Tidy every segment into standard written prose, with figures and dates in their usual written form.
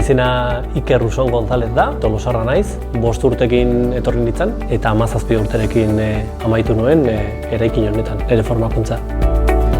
izena Iker Ruson González da, tolosarra naiz, 5 urtekin etorri nintzen, eta 17 urterekin amaitu nuen eraikin honetan, nire formakuntza.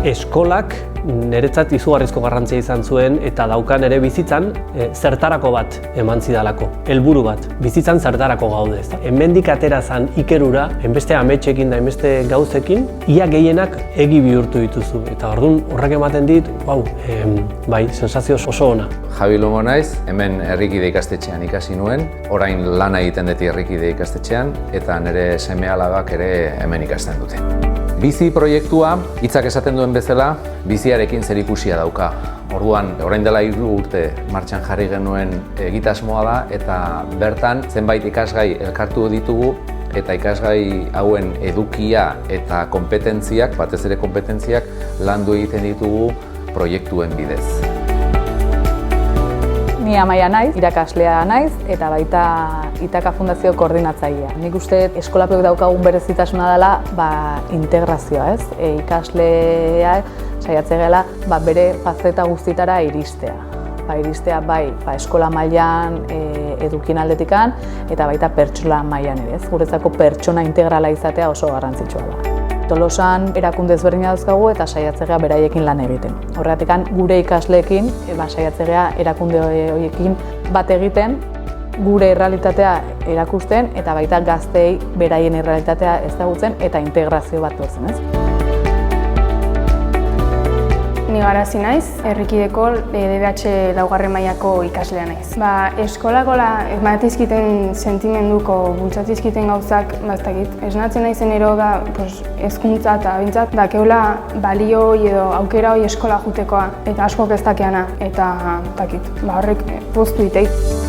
Eskolak niretzat izugarrizko garrantzia izan zuen eta daukan ere bizitzan zertarako bat eman zidalako, helburu bat, bizitzan zertarako gaude. Hemendik atera zan Ikerura, enbeste ametsekin da enbeste gauzekin, ia gehienak egi bihurtu dituzu. Eta orduan horrek ematen dit, bai, sensazio oso ona. Javi Lumo naiz, hemen Herrikide ikastetxean ikasi nuen, orain lana egiten dut Herrikide ikastetxean, eta nire seme-alabak ere hemen ikasten dute. Bizi proiektua, hitzak esaten duen bezala, biziarekin zerikusia dauka. Orduan, orain dela 3 urte martxan jarri genuen egitasmoa da, eta bertan zenbait ikasgai elkartu ditugu, eta ikasgai hauen edukia eta kompetentziak, batez ere kompetentziak, landu egiten ditugu proiektuen bidez. Ni Amaia naiz, irakaslea naiz, eta baita Itaka Fundazio koordinatzailea. Nik uste eskolapek daukagun berezitasuna dela integrazioa, ez? Ikaslea saiatzen gela bere fazeta guztitara iristea. Iristea bai eskola mailan edukien aldetikan, eta baita pertsona mailan ere, ez? Guretzako pertsona integrala izatea oso garrantzitsua da. Tolosan erakunde ezberdina dauzkagu eta saiatzea beraiekin lan egiten. Horregatik gure ikasleekin saiatzea erakunde horiekin bat egiten, gure errealitatea erakusten eta baita gazteei beraien errealitatea ezagutzen eta integrazio bat lortzen, ez? Ni Garazi naiz, Herrikideko DBH 4. mailako ikaslea naiz. Eskolakola ematizkiten sentimenduko, bultzatizkiten gauzak, esnatzen naizen ero da hezkuntza eta bintzat, dakeula balio edo aukera hori eskola jutekoa eta askok ez dakeana eta horrek poztu iteit.